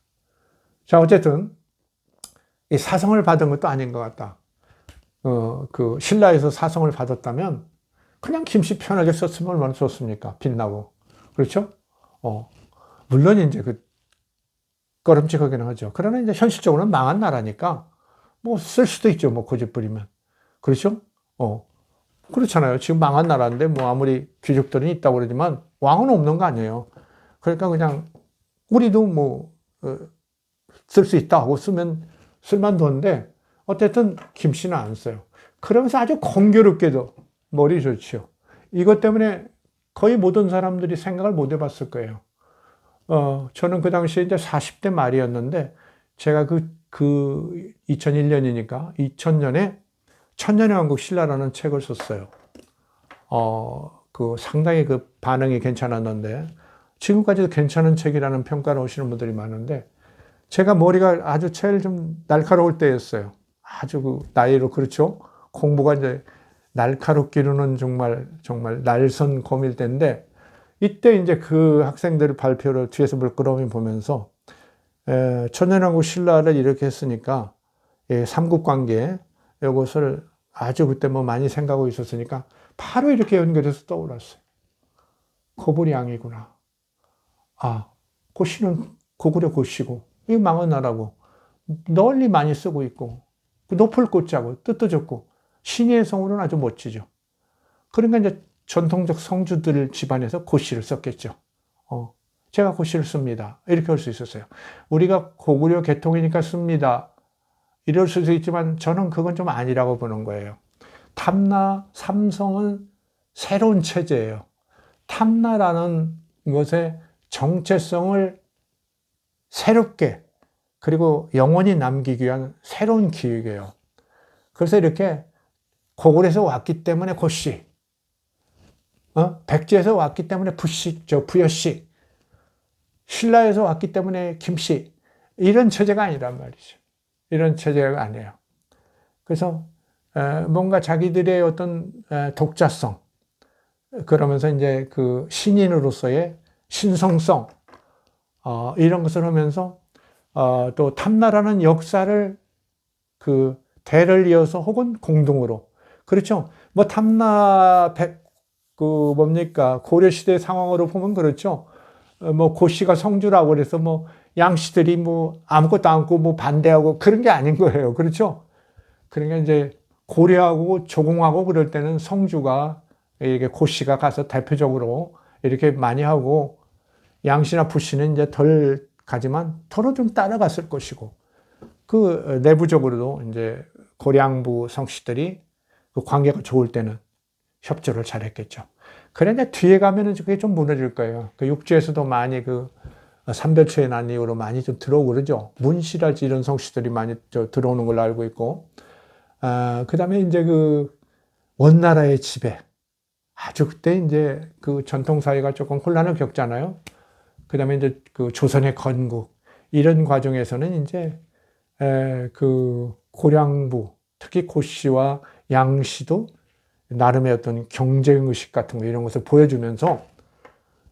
자, 어쨌든 이 사성을 받은 것도 아닌 것 같다. 그 신라에서 사성을 받았다면 그냥 김씨 편하게 썼으면 얼마나 좋습니까? 빛나고. 그렇죠? 물론 이제 그 꺼름직하기는 하죠. 그러나 이제 현실적으로는 망한 나라니까 뭐 쓸 수도 있죠. 뭐 고집 부리면. 그렇죠? 그렇잖아요. 지금 망한 나라인데 뭐 아무리 귀족들은 있다고 그러지만 왕은 없는 거 아니에요. 그러니까 그냥 우리도 뭐 쓸 수 있다 하고 쓰면 쓸만도한데 어쨌든 김씨는 안 써요. 그러면서 아주 공교롭게도 머리 좋죠. 이것 때문에 거의 모든 사람들이 생각을 못 해봤을 거예요. 저는 그 당시에 이제 40대 말이었는데 제가 그 2001년이니까 2000년에 천년의 왕국 신라라는 책을 썼어요. 그 상당히 그 반응이 괜찮았는데 지금까지도 괜찮은 책이라는 평가를 하시는 분들이 많은데 제가 머리가 아주 제일 좀 날카로울 때였어요. 아주 그 나이로 그렇죠. 공부가 이제 날카롭기로는 정말 날선 검일 때인데 이때 이제 그 학생들 발표를 뒤에서 물끄러미 보면서 천년왕국 신라를 이렇게 했으니까 삼국관계 이것을 아주 그때 뭐 많이 생각하고 있었으니까 바로 이렇게 연결해서 떠올랐어요. 고불양이구나. 고씨는 고구려 고씨고 이 망한 나라고 널리 많이 쓰고 있고 높을 꽃자고 뜻도 좋고 신의의 성으로는 아주 멋지죠. 그러니까 이제 전통적 성주들 집안에서 고씨를 썼겠죠. 제가 고씨를 씁니다. 이렇게 할 수 있었어요. 우리가 고구려 계통이니까 씁니다. 이럴 수도 있지만 저는 그건 좀 아니라고 보는 거예요. 탐나, 삼성은 새로운 체제예요. 탐나라는 것의 정체성을 새롭게 그리고 영원히 남기기 위한 새로운 기획이에요. 그래서 이렇게 고구려에서 왔기 때문에 고씨, 백제에서 왔기 때문에 부여씨, 신라에서 왔기 때문에 김씨, 이런 체제가 아니란 말이죠. 이런 체제가 아니에요. 그래서 뭔가 자기들의 어떤 독자성, 그러면서 이제 그 신인으로서의 신성성, 이런 것을 하면서 또 탐나라는 역사를 그 대를 이어서 혹은 공동으로, 그렇죠. 뭐 탐나 뭡니까 고려시대 상황으로 보면 그렇죠. 뭐 고씨가 성주라고 그래서 뭐 양씨들이 뭐 아무것도 않고 뭐 반대하고 그런 게 아닌 거예요. 그렇죠. 그러니까 이제 고려하고 조공하고 그럴 때는 성주가 이게 고씨가 가서 대표적으로 이렇게 많이 하고 양씨나 부씨는 이제 덜 가지만 서로 좀 따라갔을 것이고 그 내부적으로도 이제 고량부 성씨들이 그 관계가 좋을 때는 협조를 잘했겠죠. 그런데 뒤에 가면은 그게 좀 무너질 거예요. 그 육지에서도 많이 그 삼별초에 난 이후로 많이 좀 들어오고 그러죠. 문씨랄지 이런 성씨들이 많이 들어오는 걸로 알고 있고, 그 다음에 이제 그 원나라의 지배. 아주 그때 이제 그 전통사회가 조금 혼란을 겪잖아요. 그 다음에 이제 그 조선의 건국. 이런 과정에서는 이제 그 고량부, 특히 고씨와 양씨도 나름의 어떤 경쟁의식 같은 거 이런 것을 보여주면서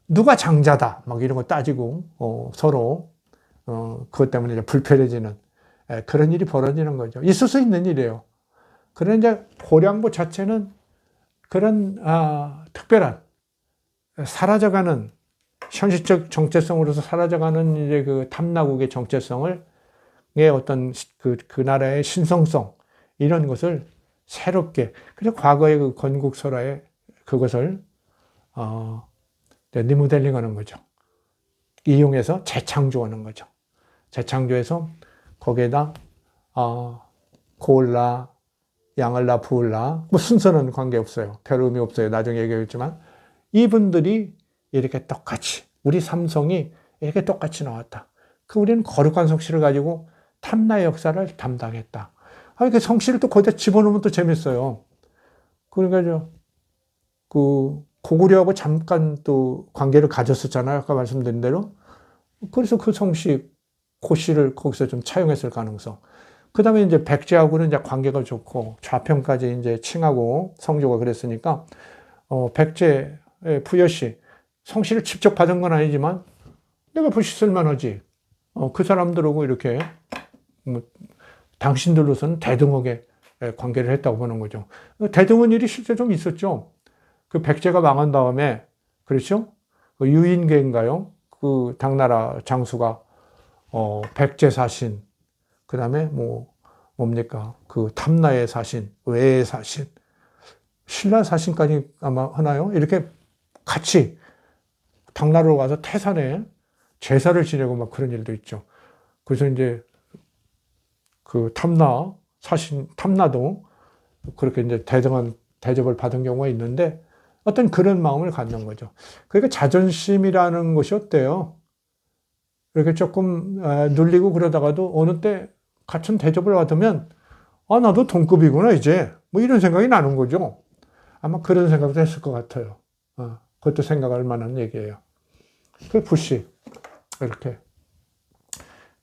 누가 장자다 막 이런 거 따지고 서로 그것 때문에 이제 불편해지는 그런 일이 벌어지는 거죠. 있을 수 있는 일이에요. 그런데 이제 고량부 자체는 그런 특별한 사라져가는 현실적 정체성으로서 사라져가는 이제 그 탐나국의 정체성을 어떤 그 나라의 신성성 이런 것을 새롭게 그래서 과거의 그 건국설화에 그것을 리모델링하는 거죠. 이용해서 재창조하는 거죠. 재창조해서 거기에다 고을라, 양을라, 부을라 뭐 순서는 관계없어요. 별 의미 없어요. 나중에 얘기하겠지만 이분들이 이렇게 똑같이 우리 삼성이 이렇게 똑같이 나왔다. 우리는 거룩한 성씨를 가지고 탐나의 역사를 담당했다. 이렇게 성씨를 또 거기다 집어넣으면 또 재밌어요. 그러니까 그 고구려하고 잠깐 또 관계를 가졌었잖아요. 아까 말씀드린 대로. 그래서 그 성씨, 고씨를 거기서 좀 차용했을 가능성. 그 다음에 이제 백제하고는 이제 관계가 좋고 좌편까지 이제 칭하고 성조가 그랬으니까, 백제의 부여씨, 성씨를 직접 받은 건 아니지만 내가 부시 쓸만하지. 그 사람들하고 이렇게, 뭐, 당신들로서는 대등하게 관계를 했다고 보는 거죠. 대등한 일이 실제 좀 있었죠. 그 백제가 망한 다음에, 그렇죠? 그 유인계인가요? 그 당나라 장수가, 백제 사신, 그 다음에 뭐, 뭡니까? 그 탐나의 사신, 외의 사신, 신라 사신까지 아마 하나요? 이렇게 같이 당나라로 가서 태산에 제사를 지내고 막 그런 일도 있죠. 그래서 이제 그 탐나, 사신, 탐나도 그렇게 이제 대등한 대접을 받은 경우가 있는데 어떤 그런 마음을 갖는 거죠. 그러니까 자존심이라는 것이 어때요? 이렇게 조금 눌리고 그러다가도 어느 때 같은 대접을 받으면 나도 동급이구나 이제 뭐 이런 생각이 나는 거죠. 아마 그런 생각도 했을 것 같아요. 그것도 생각할 만한 얘기예요. 그 부시 이렇게.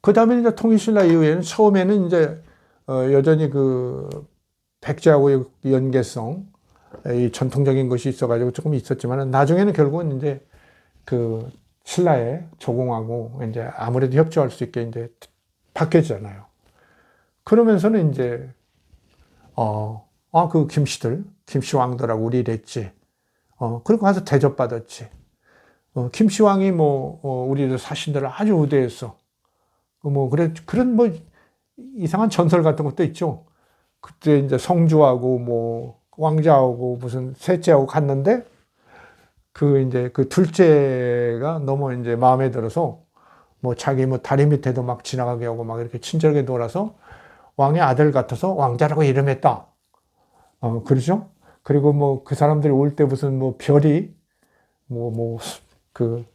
그 다음에 이제 통일신라 이후에는 처음에는 이제 여전히 그 백제하고의 연계성, 이 전통적인 것이 있어가지고 조금 있었지만 나중에는 결국은 이제 그 신라에 조공하고 이제 아무래도 협조할 수 있게 이제 바뀌었잖아요. 그러면서는 이제 그 김씨들, 김씨왕들하고 우리 이랬지. 그리고 가서 대접받았지. 김씨왕이 우리들 사신들을 아주 우대했어. 그런 이상한 전설 같은 것도 있죠. 그때 이제 성주하고 왕자하고 무슨 셋째하고 갔는데, 이제 그 둘째가 너무 이제 마음에 들어서 자기 다리 밑에도 막 지나가게 하고 막 이렇게 친절하게 놀아서 왕의 아들 같아서 왕자라고 이름했다. 그러죠? 그리고 그 사람들이 올 때 무슨 별이, 그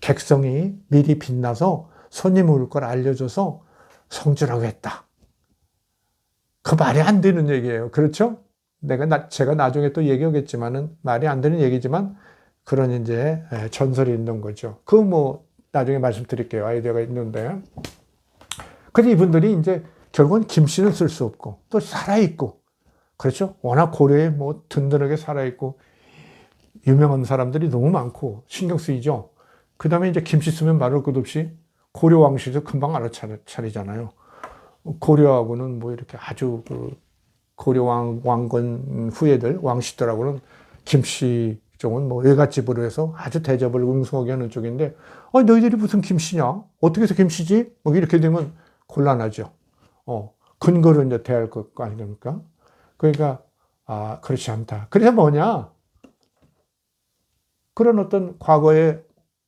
객성이 미리 빛나서 손님 올 걸 알려줘서 성주라고 했다. 그 말이 안 되는 얘기예요. 그렇죠? 제가 나중에 또 얘기하겠지만은 말이 안 되는 얘기지만 그런 이제 전설이 있는 거죠. 나중에 말씀드릴게요. 아이디어가 있는데. 근데 이분들이 이제 결국은 김씨는 쓸 수 없고 또 살아있고, 그렇죠? 워낙 고려에 든든하게 살아있고 유명한 사람들이 너무 많고 신경 쓰이죠. 그 다음에 이제 김씨 쓰면 말할 것 없이 고려 왕실도 금방 알아차리잖아요. 고려하고는 이렇게 아주 고려 왕건 후예들, 왕씨들하고는 김씨 쪽은 외갓집으로 해서 아주 대접을 웅성하게 하는 쪽인데, 너희들이 무슨 김씨냐? 어떻게 해서 김씨지? 이렇게 되면 곤란하죠. 근거를 이제 대할 것 아닙니까? 그러니까, 그렇지 않다. 그래서 뭐냐? 그런 어떤 과거에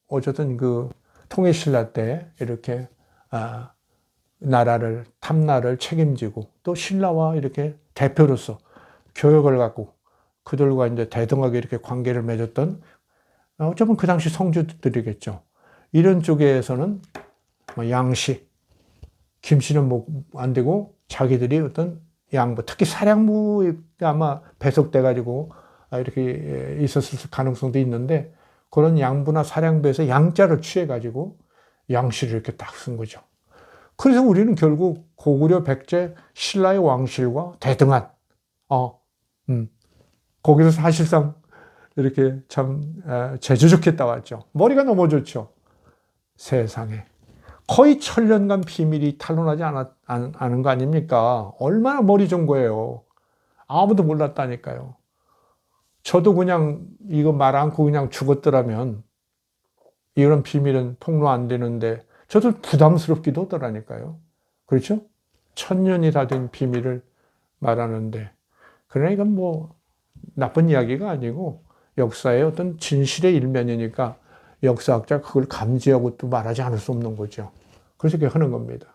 어쨌든 그 통일신라 때 이렇게, 탐나를 책임지고 또 신라와 이렇게 대표로서 교역을 갖고 그들과 이제 대등하게 이렇게 관계를 맺었던, 어쩌면 그 당시 성주들이겠죠. 이런 쪽에서는 양씨, 김씨는 안 되고 자기들이 어떤 양부, 특히 사량부가 아마 배속돼가지고 이렇게 있었을 가능성도 있는데, 그런 양부나 사량부에서 양자를 취해가지고 양씨를 이렇게 딱 쓴 거죠. 그래서 우리는 결국 고구려 백제 신라의 왕실과 대등한, 거기서 사실상 이렇게 참 제주 좋게 따왔죠. 머리가 너무 좋죠. 세상에. 거의 1000년간 비밀이 탄로나지 않은 거 아닙니까? 얼마나 머리 좋은 거예요. 아무도 몰랐다니까요. 저도 그냥 이거 말 않고 그냥 죽었더라면 이런 비밀은 폭로 안 되는데 저도 부담스럽기도 하더라니까요. 그렇죠? 1000년이 다 된 비밀을 말하는데, 그러니까 나쁜 이야기가 아니고 역사의 어떤 진실의 일면이니까 역사학자 그걸 감지하고 또 말하지 않을 수 없는 거죠. 그래서 그렇게 하는 겁니다.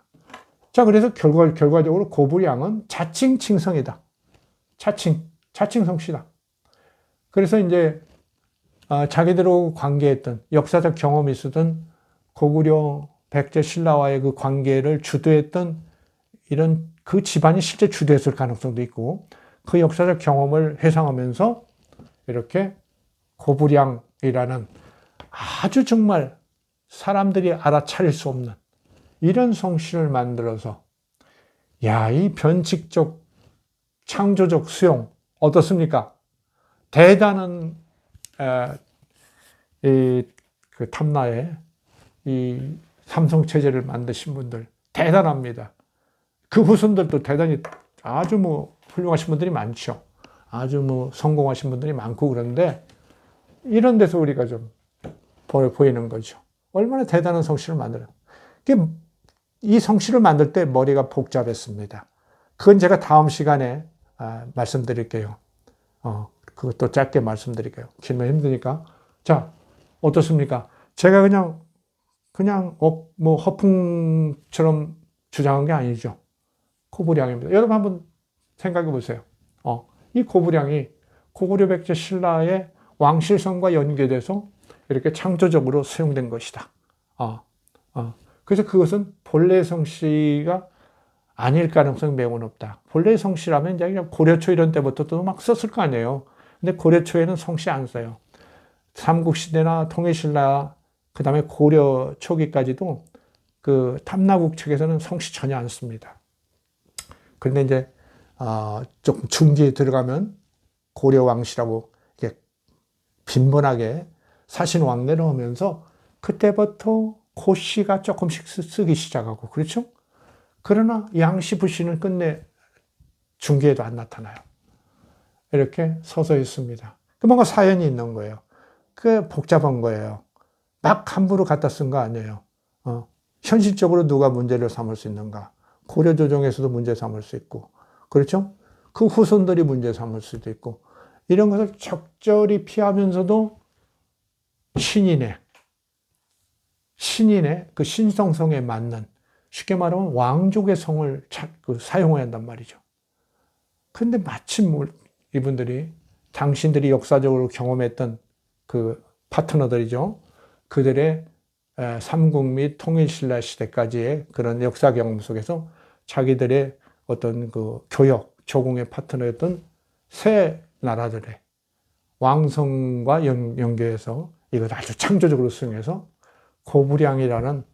자, 그래서 결과적으로 고불양은 자칭 칭성이다. 자칭 성씨다. 그래서 이제 자기들하고 관계했던 역사적 경험이 있었던 고구려 백제 신라와의 그 관계를 주도했던 이런 그 집안이 실제 주도했을 가능성도 있고, 그 역사적 경험을 회상하면서 이렇게 고불양이라는 아주 정말 사람들이 알아차릴 수 없는 이런 성씨를 만들어서 야, 이 변칙적, 창조적 수용, 어떻습니까? 대단한, 그 탐나에 이 삼성 체제를 만드신 분들, 대단합니다. 그 후손들도 대단히 아주 뭐 훌륭하신 분들이 많죠. 아주 뭐 성공하신 분들이 많고 그런데 이런 데서 우리가 좀 보이는 거죠. 얼마나 대단한 성씨를 만들어요. 이 성씨를 만들 때 머리가 복잡했습니다. 그건 제가 다음 시간에 말씀드릴게요. 그것도 짧게 말씀드릴게요. 길면 힘드니까. 자, 어떻습니까? 제가 그냥 뭐 허풍처럼 주장한 게 아니죠. 고부량입니다. 여러분 한번 생각해 보세요. 이 고부량이 고구려 백제 신라의 왕실성과 연계돼서 이렇게 창조적으로 수용된 것이다. 그래서 그것은 본래 성씨가 아닐 가능성이 매우 높다. 본래 성씨라면 이제 그냥 고려초 이런 때부터도 막 썼을 거 아니에요. 근데 고려초에는 성씨 안 써요. 삼국시대나 통일신라, 그 다음에 고려 초기까지도 그 탐나국 책에서는 성씨 전혀 안 씁니다. 그런데 이제, 조금 중기에 들어가면 고려 왕씨라고 이렇게 빈번하게 사신 왕래를 하면서 그때부터 고씨가 조금씩 쓰기 시작하고, 그렇죠? 그러나 양씨, 부씨는 끝내 중기에도 안 나타나요. 이렇게 서서히 씁니다. 뭔가 사연이 있는 거예요. 그 복잡한 거예요. 막 함부로 갖다 쓴 거 아니에요. 현실적으로 누가 문제를 삼을 수 있는가? 고려 조정에서도 문제 삼을 수 있고, 그렇죠? 그 후손들이 문제 삼을 수도 있고, 이런 것을 적절히 피하면서도 신인의 그 신성성에 맞는, 쉽게 말하면 왕족의 성을 사용해야 한단 말이죠. 근데 마침 이분들이 당신들이 역사적으로 경험했던 그 파트너들이죠. 그들의 삼국 및 통일신라 시대까지의 그런 역사 경험 속에서 자기들의 어떤 그 교역, 조공의 파트너였던 새 나라들의 왕성과 연계해서 이걸 아주 창조적으로 수용해서 고부량이라는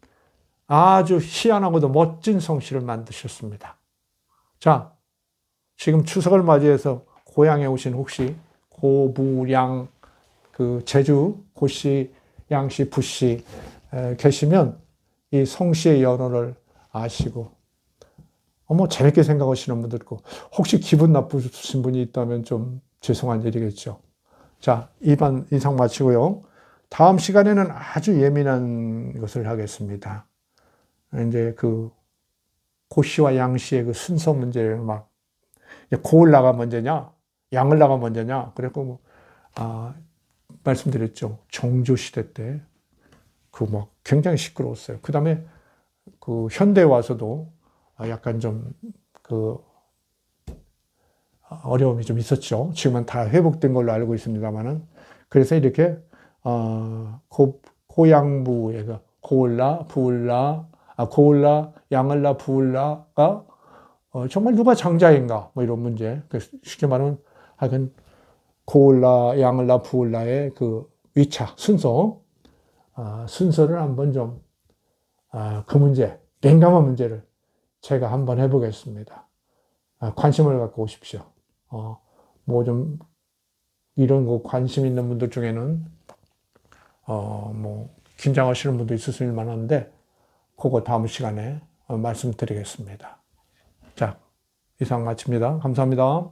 아주 희한하고도 멋진 성씨를 만드셨습니다. 자, 지금 추석을 맞이해서 고향에 오신 혹시 고부량, 그 제주 고씨, 양씨, 부씨 계시면 이 성씨의 연호를 아시고, 재밌게 생각하시는 분들 있고, 혹시 기분 나쁘신 분이 있다면 좀 죄송한 일이겠죠. 자, 이상 마치고요. 다음 시간에는 아주 예민한 것을 하겠습니다. 이제 그 고씨와 양씨의 그 순서 문제를 막, 고을라가 먼저냐, 양을라가 먼저냐, 그랬고, 말씀드렸죠. 정조시대 때, 굉장히 시끄러웠어요. 그 다음에 그 현대에 와서도 약간 좀 어려움이 좀 있었죠. 지금은 다 회복된 걸로 알고 있습니다만은. 그래서 이렇게, 고양부에서 고을라, 부을라, 고을라, 양을라, 부을라가 정말 누가 장자인가, 뭐 이런 문제. 쉽게 말하면 하여간 고을라, 양을라, 부을라의 그 위차, 순서를 한번 좀, 그 문제, 민감한 문제를 제가 한번 해보겠습니다. 관심을 갖고 오십시오. 뭐 좀, 이런 거 관심 있는 분들 중에는, 긴장하시는 분도 있으실 만한데, 그거 다음 시간에 말씀드리겠습니다. 자, 이상 마칩니다. 감사합니다.